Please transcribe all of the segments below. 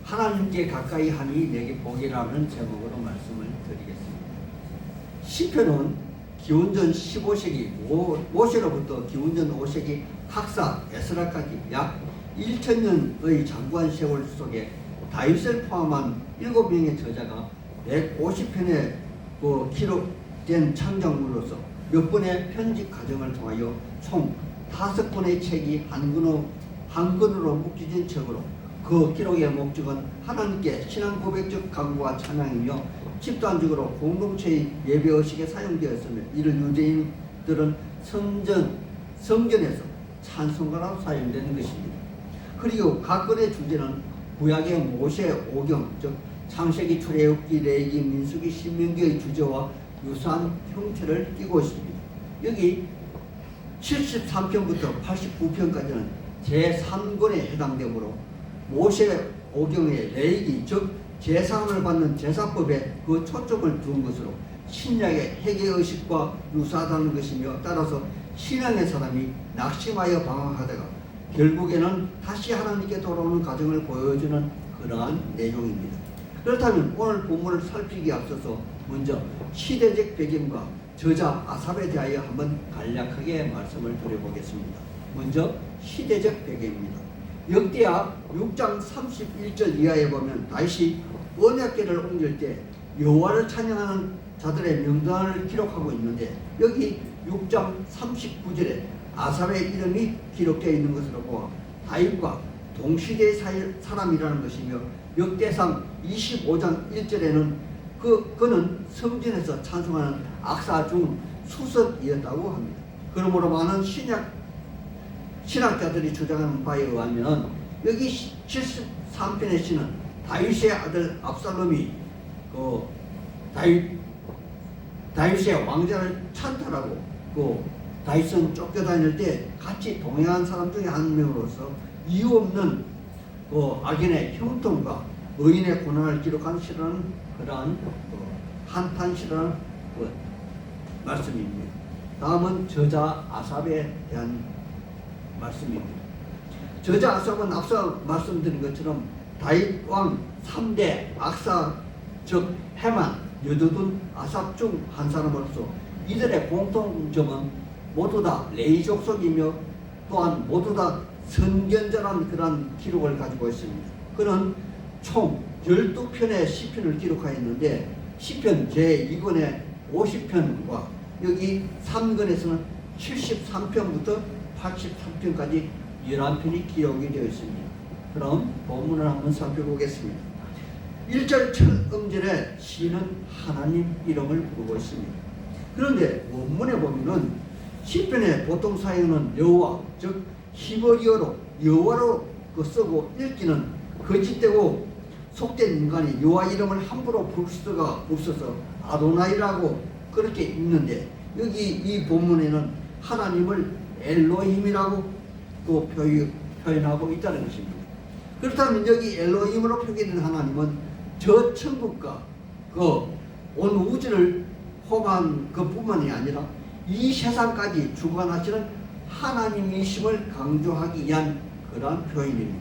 하나님께 가까이 하니 내게 복이라는 제목으로 말씀을 드리겠습니다. 시편은 기원전 15세기 모세로부터 기원전 5세기 학사 에스라까지 약 1000년의 장구한 세월 속에 다윗을 포함한 7명의 저자가 150편의 기록된 창작물로서 몇 번의 편집 과정을 통하여 총 5권의 책이 한 권으로 묶여진 책으로 그 기록의 목적은 하나님께 신앙 고백적 강구와 찬양이며 집단적으로 공동체의 예배의식에 사용되었으며 이를 유대인들은 성전에서 찬송가로 사용되는 것입니다. 그리고 각 권의 주제는 구약의 모세 오경, 즉 창세기, 출애굽기, 레위기, 민수기, 신명기의 주제와 유사한 형태를 띠고 있습니다. 여기 73편부터 89편까지는 제3권에 해당되므로 모세 오경의 레위기, 즉 제사함을 받는 제사법에 그 초점을 둔 것으로 신약의 회개의식과 유사하다는 것이며, 따라서 신앙의 사람이 낙심하여 방황하다가 결국에는 다시 하나님께 돌아오는 과정을 보여주는 그러한 내용입니다. 그렇다면 오늘 본문을 살피기에 앞서서 먼저 시대적 배경과 저자 아삽에 대하여 한번 간략하게 말씀을 드려보겠습니다. 먼저 시대적 배경입니다. 역대하 6장 31절 이하에 보면 다윗이 언약궤를 옮길 때 여호와를 찬양하는 자들의 명단을 기록하고 있는데, 여기 6장 39절에 아삽의 이름이 기록되어 있는 것으로 보아 다윗과 동시대의 사람이라는 것이며, 역대상 25장 1절에는 그는 성전에서 찬송하는 악사 중 수석이었다고 합니다. 그러므로 많은 신학자들이 주장하는 바에 의하면 여기 73편의 시는 다윗의 아들 압살롬이 다윗의 왕자를 찬탈하고 다윗은 쫓겨다닐 때 같이 동행한 사람 중에 한 명으로서 이유 없는 악인의 형통과 의인의 고난을 기록한 시라는 그러한 한탄시라는 말씀입니다. 다음은 저자 아삽에 대한 말씀입니다. 저자 아삽은 앞서 말씀드린 것처럼 다윗 왕 3대 악사, 즉 헤만, 여두둔, 아삽 중 한 사람으로서 이들의 공통점은 모두 다 레위 족속이며 또한 모두 다 선견자라는 그런 기록을 가지고 있습니다. 그는 총 12편의 시편을 기록하였는데, 시편 제2권의 50편과 여기 3권에서는 73편부터 83편까지 11편이 기록이 되어 있습니다. 그럼 본문을 한번 살펴보겠습니다. 1절 첫 음절에 시는 하나님 이름을 부르고 있습니다. 그런데 원문에 보면은 시편의 보통 사용은 여호와, 즉 히브리어로 여호와로 쓰고 읽기는 거짓되고 속된 인간이 여호와 이름을 함부로 부를 수가 없어서 아도나이라고 그렇게 읽는데, 여기 이 본문에는 하나님을 엘로힘이라고 또 표현하고 있다는 것입니다. 그렇다면 여기 엘로힘으로 표기된 하나님은 저 천국과 온 우주를 포함한 그뿐만이 아니라 이 세상까지 주관하시는 하나님이심을 강조하기 위한 그러한 표현입니다.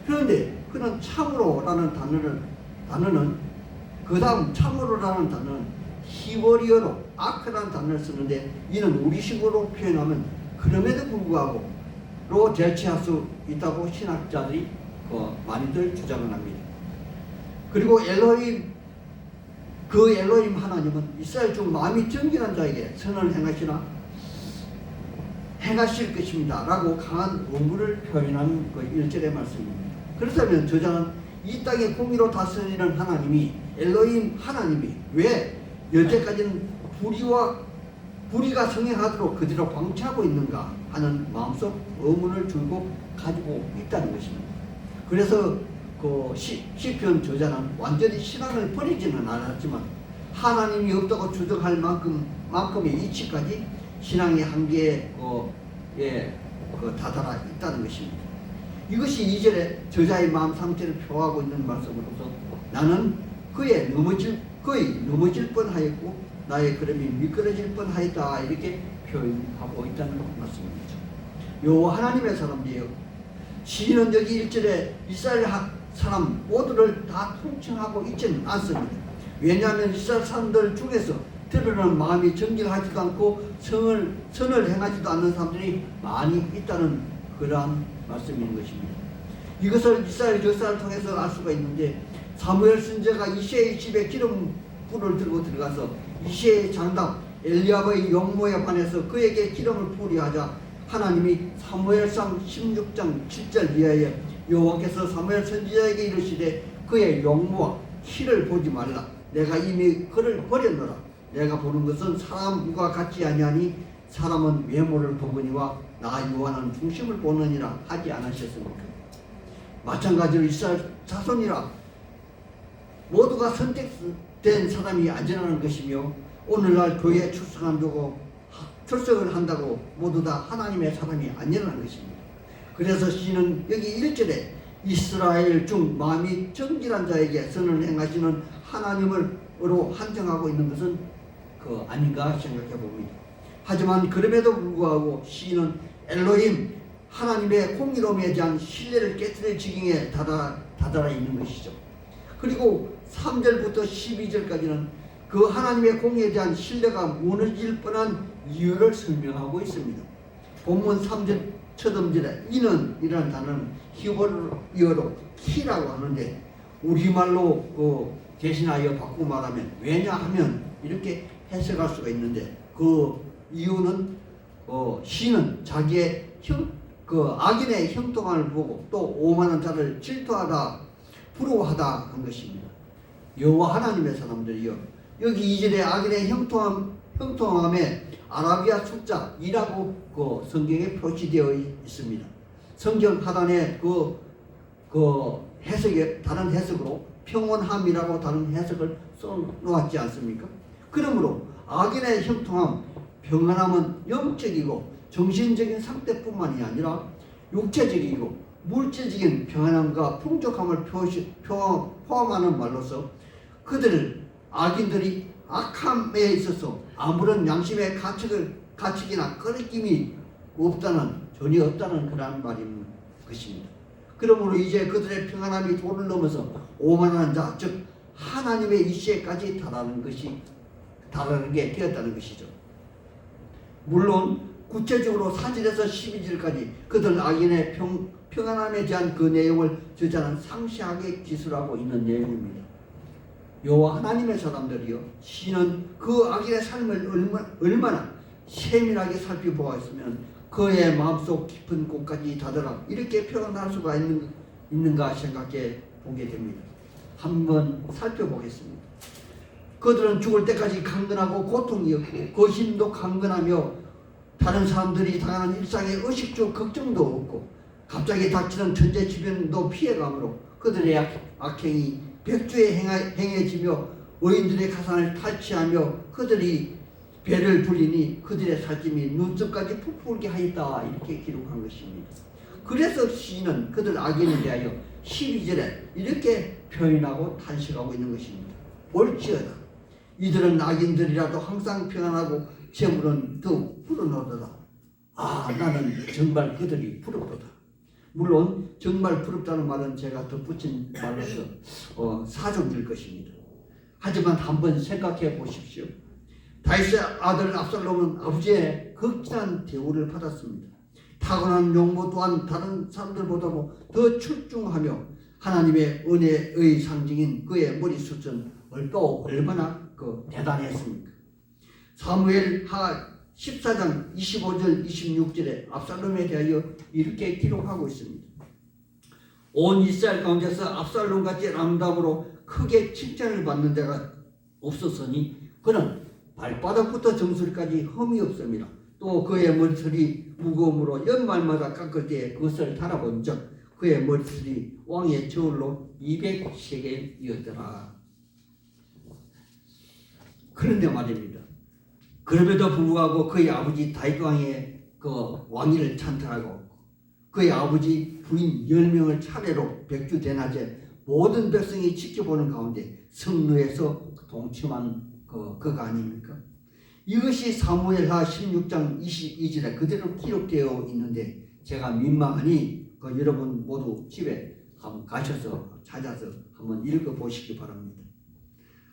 그런데 그는 참으로라는 단어는 그 다음 참으로라는 단어는 히브리어로 아크라는 단어를 쓰는데, 이는 우리식으로 표현하면 그럼에도 불구하고 로 대체할 수 있다고 신학자들이 많이들 주장을 합니다. 그리고 그 엘로힘 하나님은 이스라엘 중 마음이 정결한 자에게 선을 행하실 것입니다 라고 강한 의무를 표현하는 그 1절의 말씀입니다. 그렇다면 저자는 이 땅의 공의로 다스리는 하나님이, 엘로힘 하나님이 왜 여태까지는 불의가 성행하도록 그대로 방치하고 있는가 하는 마음속 의문을 가지고 있다는 것입니다. 그래서 시편 저자는 완전히 신앙을 버리지는 않았지만 하나님이 없다고 주장할 만큼의 이치까지 신앙의 한계에 다다라 있다는 것입니다. 이것이 2절에 저자의 마음 상태를 표하고 있는 말씀으로서 나는 거의 넘어질 뻔하였고 나의 걸음이 미끄러질 뻔하였다, 이렇게 표현하고 있다는 말씀입니다. 요 하나님의 사람들이요, 시인은 여기 1절에 이스라엘 사람 모두를 다 통칭하고 있지는 않습니다. 왜냐하면 이스라엘 사람들 중에서 드러나는 마음이 정직하지도 않고 선을 행하지도 않는 사람들이 많이 있다는 그러한 말씀인 것입니다. 이것을 이스라엘 역사를 통해서 알 수가 있는데, 사무엘 선지자가 이새의 집에 기름불을 들고 들어가서 이새의 장남 엘리압의 용모에 관해서 그에게 기름을 부리하자 하나님이 사무엘상 16장 7절 이하에 여호와께서 사무엘 선지자에게 이르시되 그의 용모와 키를 보지 말라. 내가 이미 그를 버렸노라. 내가 보는 것은 사람과 같지 아니하니 사람은 외모를 보거니와 나 여호와는 중심을 보느니라 하지 않으셨습니까? 마찬가지로 이스라엘 자손이라 모두가 선택된 사람이 안전하는 것이며, 오늘날 교회에 출석을 한다고 모두 다 하나님의 사람이 아니라는 것입니다. 그래서 시는 여기 1절에 이스라엘 중 마음이 정직한 자에게 선을 행하시는 하나님으로 한정하고 있는 것은 아닌가 생각해 봅니다. 하지만 그럼에도 불구하고 시인은 엘로힘 하나님의 공의로움에 대한 신뢰를 깨뜨릴 지경에 다다라 있는 것이죠. 그리고 3절부터 12절까지는 그 하나님의 공의에 대한 신뢰가 무너질 뻔한 이유를 설명하고 있습니다. 본문 3절 첫 음절에 이는 이라는 단어는 히브리어로 키라고 하는데, 우리말로 대신하여 바꾸고 말하면 왜냐하면 이렇게 해석할 수가 있는데, 그 이유는 시는 자기의 악인의 형통함을 보고 또 오만한 자를 질투하다 부러워하다 한 것입니다. 여호와 하나님의 사람들이요, 여기 2절에 악인의 형통함에 아라비아 숫자 2라고 성경에 표시되어 있습니다. 성경 하단에 해석에 다른 해석으로 평온함이라고 다른 해석을 써놓았지 않습니까? 그러므로 악인의 형통함, 평안함은 영적이고 정신적인 상태뿐만이 아니라 육체적이고 물질적인 평안함과 풍족함을 포함하는 말로서 악인들이 악함에 있어서 아무런 양심의 가책이나 꺼리낌이 전혀 없다는 그런 말인 것입니다. 그러므로 이제 그들의 평안함이 도를 넘어서 오만한 자, 즉 하나님의 이시에까지 달하는 게 되었다는 것이죠. 물론 구체적으로 4절에서 12절까지 그들 악인의 평안함에 대한 그 내용을 저자는 상세하게 기술하고 있는 내용입니다. 여호와 하나님의 사람들이요, 시는 그 악인의 삶을 얼마나 세밀하게 살펴보았으면 그의 마음속 깊은 곳까지 다다라 이렇게 표현할 수가 있는가 생각해 보게 됩니다. 한번 살펴보겠습니다. 그들은 죽을 때까지 강건하고 고통이 없고 그 힘도 강건하며 다른 사람들이 당하는 일상의 의식적 걱정도 없고 갑자기 닥치는 천재지변도 피해가므로 그들의 악행이 백주에 행해지며 의인들의 가산을 탈취하며 그들이 배를 불리니 그들의 살찜이 눈썹까지 부풀게 하였다 이렇게 기록한 것입니다. 그래서 시인은 그들 악인에 대하여 12절에 이렇게 표현하고 탄식하고 있는 것입니다. 옳지어다. 이들은 악인들이라도 항상 평안하고 재물은 더욱 불어넣어다. 나는 정말 그들이 부럽다. 물론 정말 부럽다는 말은 제가 덧붙인 말로서 사정될 것입니다. 하지만 한번 생각해 보십시오. 다윗의 아들 압살롬은 아버지의 극진한 대우를 받았습니다. 타고난 용모 또한 다른 사람들보다도 더 출중하며 하나님의 은혜의 상징인 그의 머리숱은 또 얼마나 대단했습니까? 사무엘하 14장 25절 26절에 압살롬에 대하여 이렇게 기록하고 있습니다. 온 이스라엘 가운데서 압살롬같이 아름다움으로 크게 칭찬을 받는 데가 없었으니 그는 발바닥부터 정수리까지 흠이 없습니다. 또 그의 머리털이 무거움으로 연말마다 깎을 때에 그것을 달아본 적 그의 머리털이 왕의 저울로 200세겔이었더라. 그런데 말입니다. 그럼에도 불구하고 그의 아버지 다윗 왕의 왕위를 찬탈하고 그의 아버지 부인 10명을 차례로 백주 대낮에 모든 백성이 지켜보는 가운데 성루에서 동침한 그가 아닙니까? 이것이 사무엘하 16장 22절에 그대로 기록되어 있는데 제가 민망하니 여러분 모두 집에 한번 가셔서 찾아서 한번 읽어보시기 바랍니다.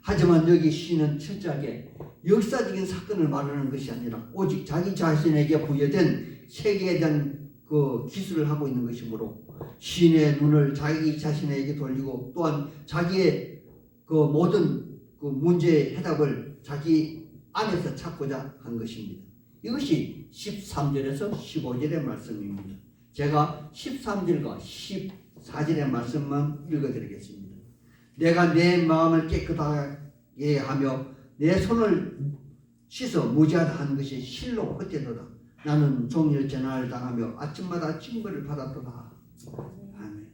하지만 여기 시인은 철저하게 역사적인 사건을 말하는 것이 아니라 오직 자기 자신에게 부여된 세계에 대한 그 기술을 하고 있는 것이므로 시인의 눈을 자기 자신에게 돌리고 또한 자기의 그 모든 그 문제의 해답을 자기 안에서 찾고자 한 것입니다. 이것이 13절에서 15절의 말씀입니다. 제가 13절과 14절의 말씀만 읽어드리겠습니다. 내가 내 마음을 깨끗하게 하며 내 손을 씻어 무지하다 하는 것이 실로 헛되도다. 나는 종일 재난을 당하며 아침마다 징벌을 받았도다. 아멘.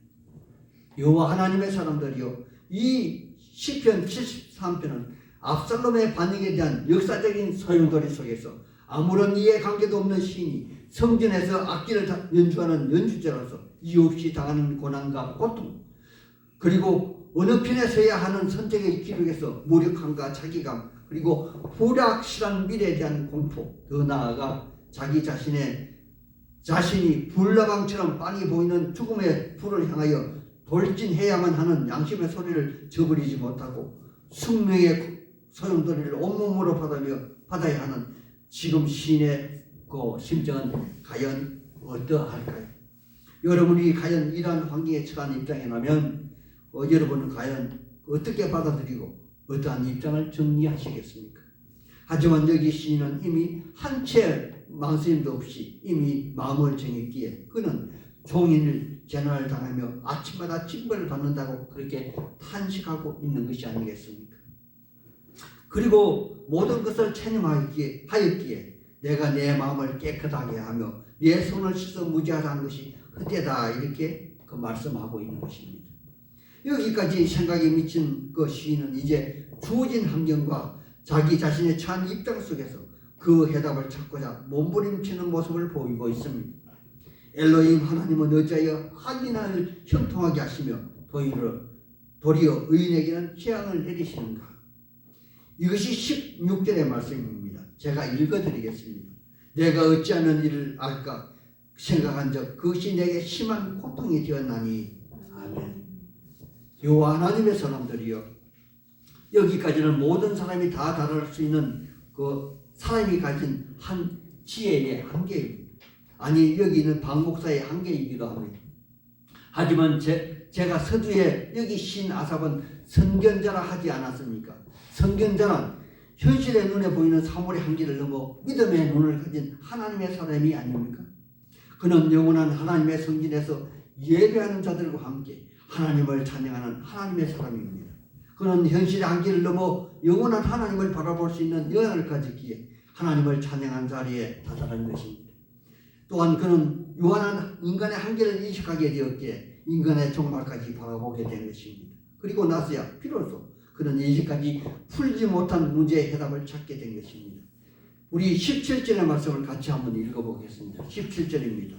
여호와 하나님의 사람들이여, 이 시편 73편은 압살롬의 반역에 대한 역사적인 소용돌이 속에서 아무런 이해관계도 없는 시인이 성전에서 악기를 연주하는 연주자로서 이유 없이 당하는 고난과 고통, 그리고 어느 편에 서야 하는 선택의 기록에서 무력함과 자기감, 그리고 불확실한 미래에 대한 공포, 더 나아가 자기 자신이 불나방처럼 빤히 보이는 죽음의 불을 향하여 돌진해야만 하는 양심의 소리를 저버리지 못하고 숙명의 소용돌이를 온몸으로 받아야 하는 지금 시인의 그 심정은 과연 어떠할까요? 여러분이 과연 이러한 환경에 처한 입장이라면 여러분은 과연 어떻게 받아들이고 어떠한 입장을 정리하시겠습니까? 하지만 여기 시인은 이미 한 채 망설임도 없이 이미 마음을 정했기에 그는 종일 재난을 당하며 아침마다 징벌을 받는다고 그렇게 탄식하고 있는 것이 아니겠습니까? 그리고 모든 것을 체념하였기에 내가 내 마음을 깨끗하게 하며 내 손을 씻어 무지하다는 것이 헛되다, 이렇게 그 말씀하고 있는 것입니다. 여기까지 생각이 미친 그 시인은 이제 주어진 환경과 자기 자신의 처한 입장 속에서 그 해답을 찾고자 몸부림치는 모습을 보이고 있습니다. 엘로힘 하나님은 어찌하여 악인을 형통하게 하시며 도리어 의인에게는 재앙을 내리시는가? 이것이 16절의 말씀입니다. 제가 읽어드리겠습니다. 내가 어찌하면 이를 알까 생각한 적 그것이 내게 심한 고통이 되었나니. 아멘. 여호와 하나님의 사람들이여, 여기까지는 모든 사람이 다 다룰 수 있는 그 사람이 가진 한 지혜의 한계입니다. 아니, 여기는 방목사의 한계이기도 합니다. 하지만 제가 서두에 여기 신 아삽은 선견자라 하지 않았습니까? 선견자는 현실의 눈에 보이는 사물의 한계를 넘어 믿음의 눈을 가진 하나님의 사람이 아닙니까? 그는 영원한 하나님의 성전에서 예배하는 자들과 함께 하나님을 찬양하는 하나님의 사람입니다. 그는 현실의 한계를 넘어 영원한 하나님을 바라볼 수 있는 영향을 가졌기에 하나님을 찬양한 자리에 다다른 것입니다. 또한 그는 유한한 인간의 한계를 인식하게 되었기에 인간의 종말까지 바라보게 된 것입니다. 그리고 나서야 비로소 그는 이제까지 풀지 못한 문제의 해답을 찾게 된 것입니다. 우리 17절의 말씀을 같이 한번 읽어보겠습니다. 17절입니다.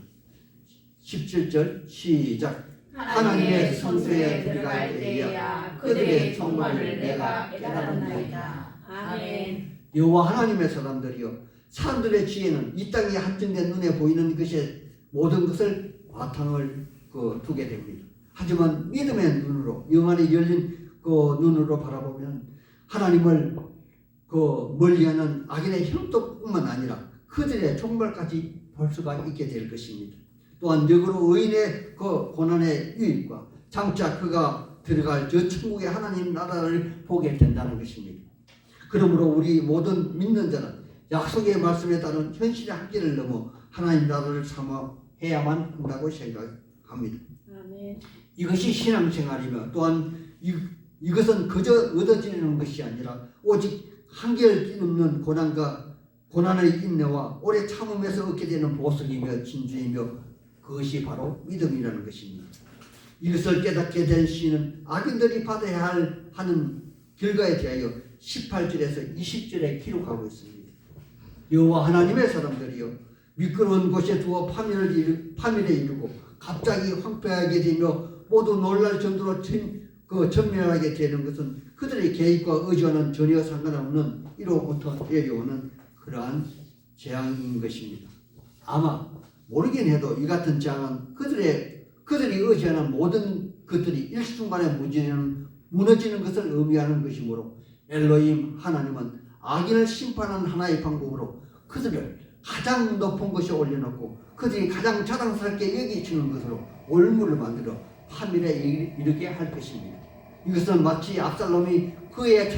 17절 시작. 하나님의 성소에 들어갈 때에야 그들의 종말을 내가 깨달았나이다. 아멘. 여호와 하나님의 사람들이여, 사람들의 지혜는 이 땅에 한정된 눈에 보이는 것에 모든 것을 바탕을 두게 됩니다. 하지만 믿음의 눈으로, 영안이 열린 그 눈으로 바라보면 하나님을 멀리하는 악인의 형통뿐만 아니라 그들의 종말까지 볼 수가 있게 될 것입니다. 또한 역으로 의인의 그 고난의 유익과 장차 그가 들어갈 저 천국의 하나님 나라를 보게 된다는 것입니다. 그러므로 우리 모든 믿는 자는 약속의 말씀에 따른 현실의 한계를 넘어 하나님 나라를 사모해야만 한다고 생각합니다. 아멘. 이것이 신앙생활이며 또한 이것은 그저 얻어지는 것이 아니라 오직 한계를 뛰넘는 고난의 인내와 오래 참음에서 얻게 되는 보석이며 진주이며 그것이 바로 믿음이라는 것입니다. 이것을 깨닫게 된 시인은 악인들이 받아야 하는 결과에 대하여 18절에서 20절에 기록하고 있습니다. 여호와 하나님의 사람들이여, 미끄러운 곳에 두어 파멸에 이르고 갑자기 황폐하게 되며 모두 놀랄 정도로 전멸하게 되는 것은 그들의 계획과 의지와는 전혀 상관없는 이로부터 내려오는 그러한 재앙인 것입니다. 아마 모르긴 해도 이 같은 재앙은 그들이 의지하는 모든 그들이 일순간에 무너지는 것을 의미하는 것이므로 엘로힘 하나님은 악인을 심판하는 하나의 방법으로 그들을 가장 높은 곳에 올려놓고 그들이 가장 자랑스럽게 여기치는 것으로 올무를 만들어 파멸에 이르게 할 것입니다. 이것은 마치 압살롬이 그의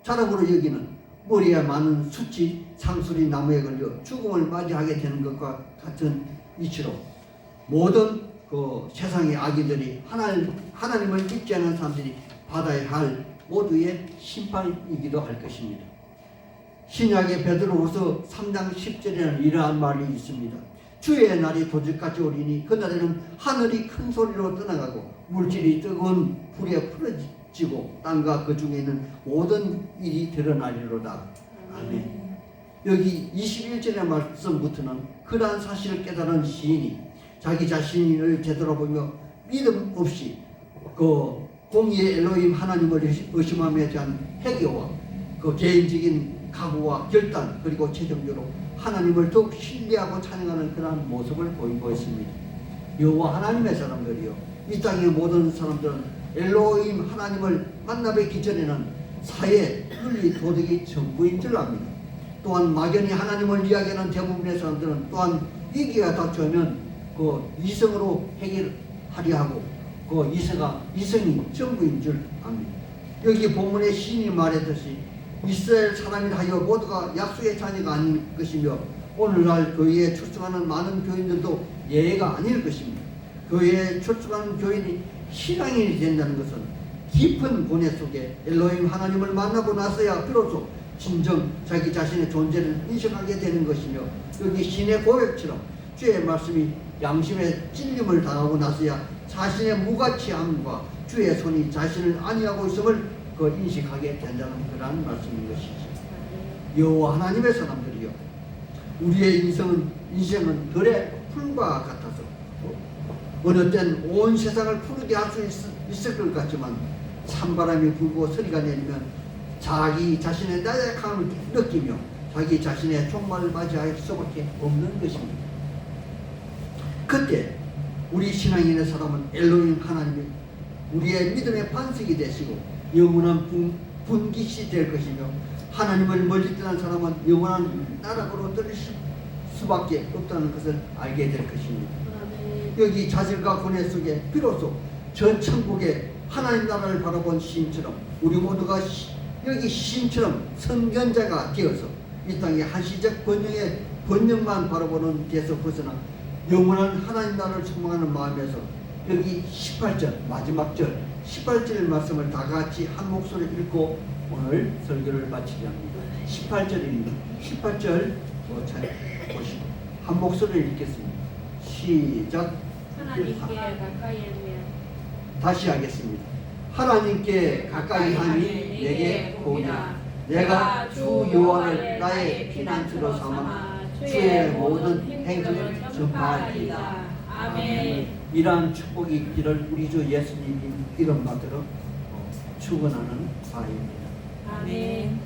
자랑으로 여기는 머리에 많은 숫이 상수리 나무에 걸려 죽음을 맞이하게 되는 것과 같은 이치로 모든 그 세상의 악인들이 하나님을 믿지 않는 사람들이 받아야 할 모두의 심판이기도 할 것입니다. 신약의 베드로후서 3장 10절에는 이러한 말이 있습니다. 주의 날이 도적같이 오리니 그날에는 하늘이 큰 소리로 떠나가고 물질이 뜨거운 불에 풀어지고 땅과 그 중에 있는 모든 일이 드러나리로다. 아멘. 여기 21절의 말씀부터는 그러한 사실을 깨달은 시인이 자기 자신을 되돌아보며 믿음 없이 그 공의의 엘로힘 하나님을 의심함에 대한 회개와 그 개인적인 각오와 결단 그리고 최종적으로 하나님을 더욱 신뢰하고 찬양하는 그러한 모습을 보이고 있습니다. 여호와 하나님의 사람들이요 이 땅의 모든 사람들은 엘로힘 하나님을 만나 뵙기 전에는 사회, 윤리, 도덕이 전부인 줄 압니다. 또한 막연히 하나님을 이야기하는 대부분의 사람들은 또한 위기가 닥쳐오면 그 이성으로 해결하려 하고 그 이성이 전부인 줄 압니다. 여기 본문의 시인이 말했듯이 이스라엘 사람이라 하여 모두가 약속의 자녀가 아닌 것이며 오늘날 교회에 출석하는 많은 교인들도 예외가 아닐 것입니다. 교회에 출석하는 교인이 신앙인이 된다는 것은 깊은 고뇌 속에 엘로힘 하나님을 만나고 나서야 비로소 진정 자기 자신의 존재를 인식하게 되는 것이며 여기 신의 고백처럼 주의 말씀이 양심의 찔림을 당하고 나서야 자신의 무가치함과 주의 손이 자신을 안위하고 있음을 그 인식하게 된다는 그러한 말씀인 것이죠. 여호와 하나님의 사람들이요 우리의 인생은 들의 풀과 같아서 어느 땐 온 세상을 푸르게 할 수 있을 것 같지만 찬바람이 불고 서리가 내리면 자기 자신의 나약함을 느끼며 자기 자신의 종말을 맞이할 수밖에 없는 것입니다. 그때 우리 신앙인의 사람은 엘로힘 하나님이 우리의 믿음의 반석이 되시고 영원한 분깃이 될 것이며 하나님을 멀리 떠난 사람은 영원한 나락으로 떨어질 수밖에 없다는 것을 알게 될 것입니다. 여기 자질과 고뇌 속에 비로소 전 천국의 하나님 나라를 바라본 시인처럼 우리 모두가 여기 시인처럼 선견자가 되어서 이 땅의 한시적 번영만 바라보는 데서 벗어나 영원한 하나님 나라를 소망하는 마음에서 여기 18절 마지막 절 18절 말씀을 다 같이 한 목소리 읽고 오늘 설교를 마치려 합니다. 18절입니다. 18절 잘 보시고 한 목소리 읽겠습니다. 시작. 하나님께 가까이 하면 다시 하겠습니다. 하나님께 가까이 하니 내게 보이라. 내가 주 여호와를 나의 피난처로 삼아 주의 모든 행적을 전파하리이다. 아멘. 이러한 축복이 있기를 우리 주 예수님이 이름 받들어 축원하는 바입니다. 아멘.